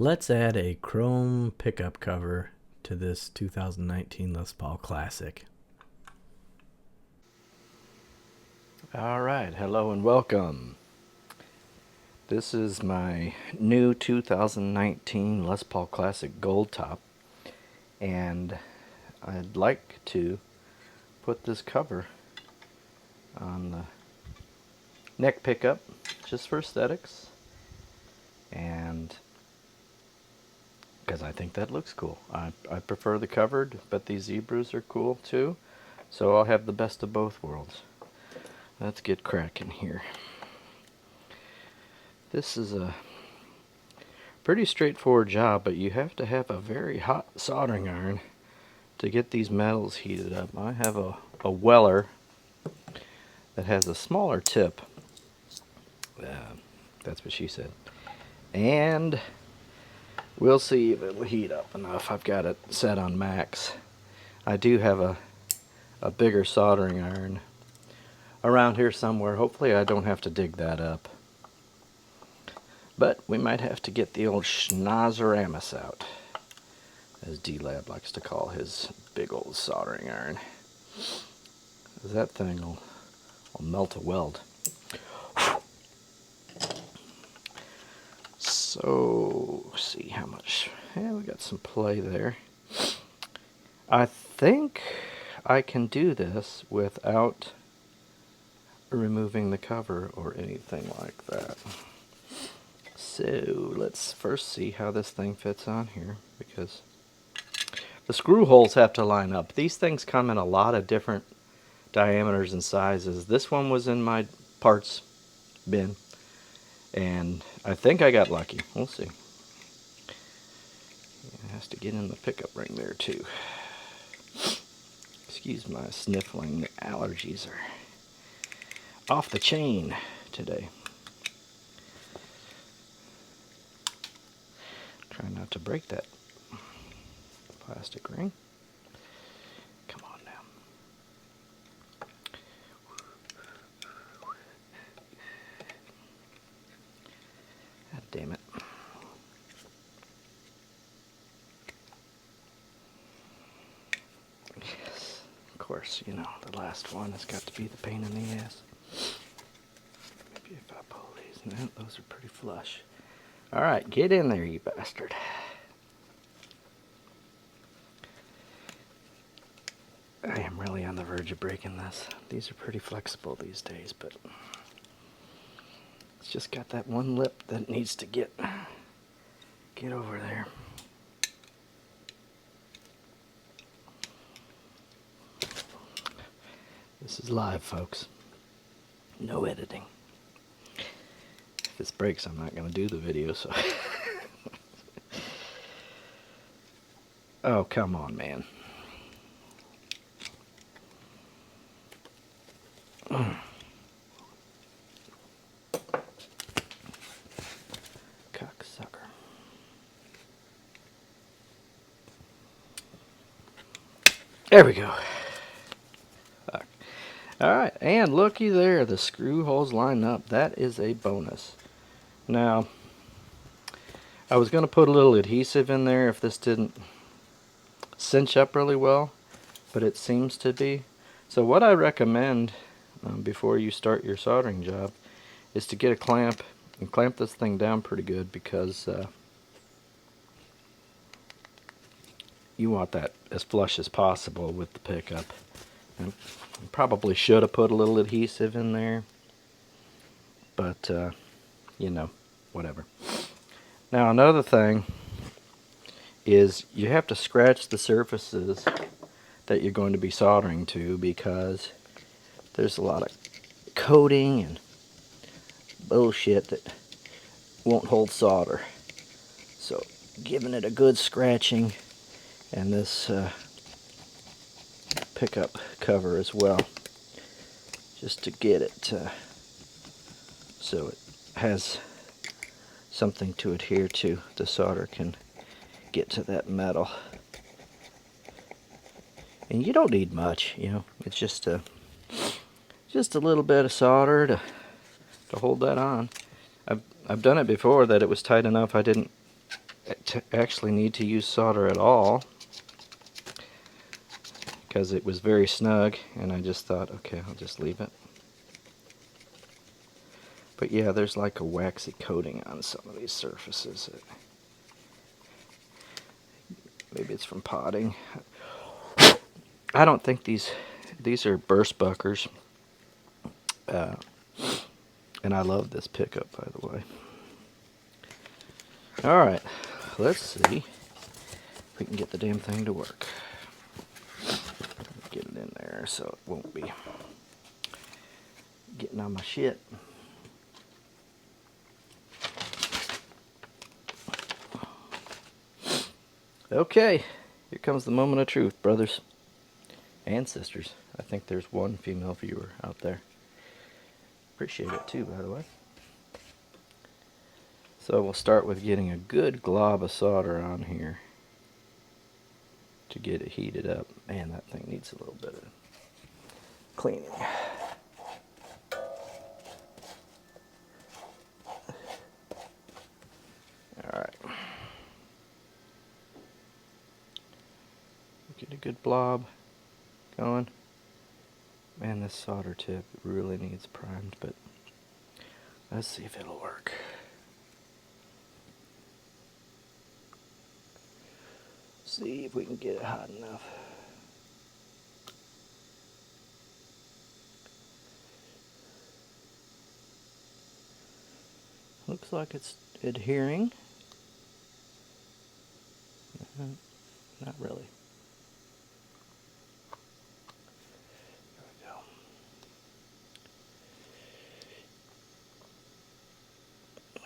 Let's add a chrome pickup cover to this 2019 Les Paul Classic. Alright, hello and welcome. This is my new 2019 Les Paul Classic Goldtop, and I'd like to put this cover on the neck pickup just for aesthetics, and because I think that looks cool. I prefer the covered, but these zebras are cool too, so I'll have the best of both worlds. Let's get cracking here. This is a pretty straightforward job, but you have to have a very hot soldering iron to get these metals heated up. I have a Weller that has a smaller tip. That's what she said. And we'll see if it'll heat up enough. I've got it set on max. I do have a bigger soldering iron around here somewhere. Hopefully I don't have to dig that up. But we might have to get the old Schnozzeramus out, as D-Lab likes to call his big old soldering iron. That thing will melt a weld. So, see how much. Yeah, we got some play there. I think I can do this without removing the cover or anything like that. So, let's first see how this thing fits on here, because the screw holes have to line up. These things come in a lot of different diameters and sizes. This one was in my parts bin, and I think I got lucky. We'll see. It has to get in the pickup ring there too. Excuse my sniffling. The allergies are off the chain today. Try not to break that plastic ring. Come on now. God damn it. Yes, of course, you know, the last one has got to be the pain in the ass. Maybe if I pull these, no, those are pretty flush. Alright, get in there, you bastard. I am really on the verge of breaking this. These are pretty flexible these days, but it's just got that one lip that needs to get over there. This is live, folks. No editing. If this breaks, I'm not going to do the video, so... Oh, come on, man. Cocksucker. There we go. Alright, and looky there, the screw holes line up. That is a bonus. Now, I was going to put a little adhesive in there if this didn't cinch up really well, but it seems to be. So what I recommend before you start your soldering job is to get a clamp and clamp this thing down pretty good, because you want that as flush as possible with the pickup. And probably should have put a little adhesive in there, but you know, whatever. Now another thing is you have to scratch the surfaces that you're going to be soldering to, because there's a lot of coating and bullshit that won't hold solder. So giving it a good scratching, and this pickup cover as well, just to get it so it has something to adhere to. The solder can get to that metal, and you don't need much, you know. It's just a little bit of solder to hold that on. I've done it before that it was tight enough I didn't actually need to use solder at all, because it was very snug, and I just thought, okay, I'll just leave it. But yeah, there's like a waxy coating on some of these surfaces. Maybe it's from potting. I don't think these are burst buckers. And I love this pickup, by the way. Alright, let's see if we can get the damn thing to work. Get it in there so it won't be getting on my shit. Okay, here comes the moment of truth, brothers and sisters. I think there's one female viewer out there. Appreciate it too, by the way. So we'll start with getting a good glob of solder on here to get it heated up. Man, that thing needs a little bit of cleaning. Alright. Get a good blob going. Man, this solder tip really needs primed, but let's see if it'll work. See if we can get it hot enough. Looks like it's adhering. Not really.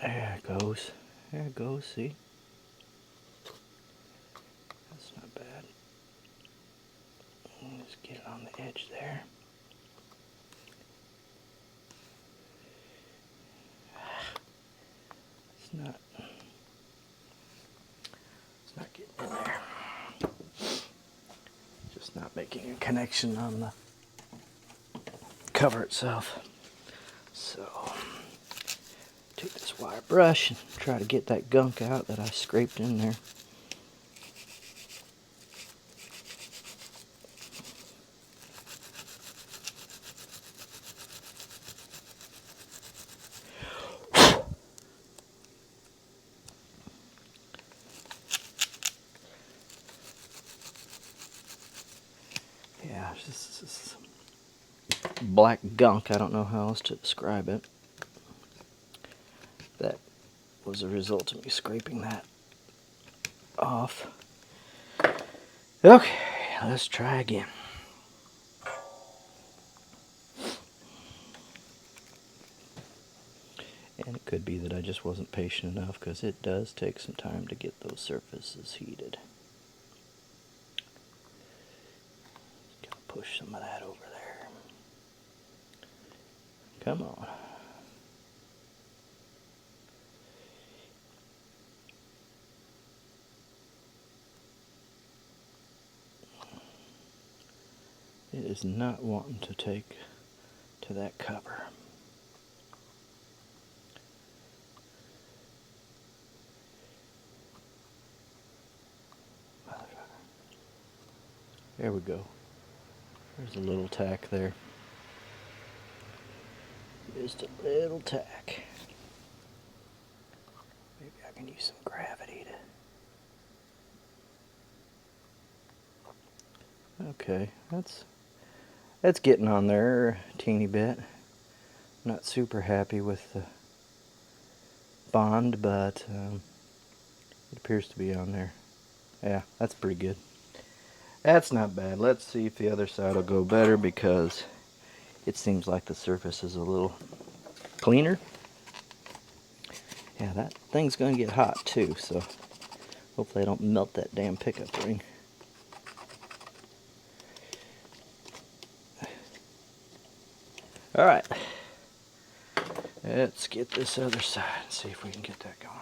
There we go. There it goes. There it goes, see? That's not bad. Just get it on the edge there. It's not getting in there. Just not making a connection on the cover itself. So, take this wire brush and try to get that gunk out that I scraped in there. Yeah, this is black gunk. I don't know how else to describe it. That was a result of me scraping that off. Okay, let's try again. And it could be that I just wasn't patient enough, because it does take some time to get those surfaces heated. Gotta push some of that over there. Come on. It is not wanting to take to that cover. There we go. There's a little tack there. Just a little tack. Maybe I can use some gravity to... Okay, that's getting on there a teeny bit. Not super happy with the bond, but it appears to be on there. Yeah, that's pretty good. That's not bad. Let's see if the other side will go better, because it seems like the surface is a little cleaner. Yeah, that thing's going to get hot too, so hopefully I don't melt that damn pickup ring. Alright, let's get this other side and see if we can get that going.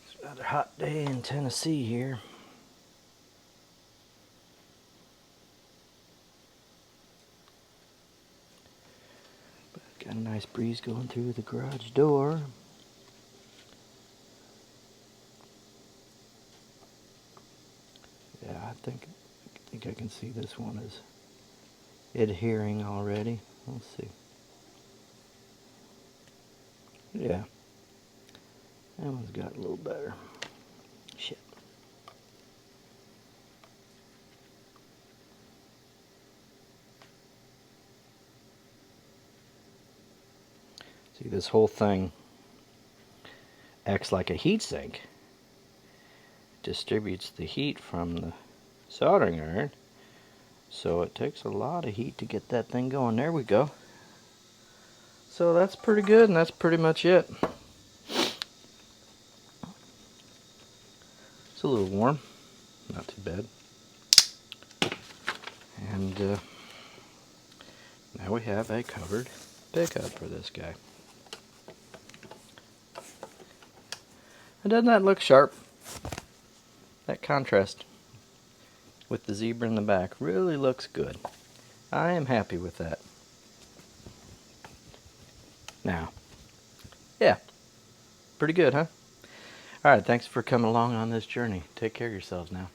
It's another hot day in Tennessee here. Got a nice breeze going through the garage door. Yeah, I think I can see this one is adhering already. Let's see. Yeah, that one's got a little better. Shit. See, this whole thing acts like a heat sink. Distributes the heat from the soldering iron, so it takes a lot of heat to get that thing going. There we go. So that's pretty good, and that's pretty much it. It's a little warm, not too bad. And now we have a covered pickup for this guy. And doesn't that look sharp? That contrast with the zebra in the back really looks good. I am happy with that. Now, yeah, pretty good, huh? Alright, thanks for coming along on this journey. Take care of yourselves now.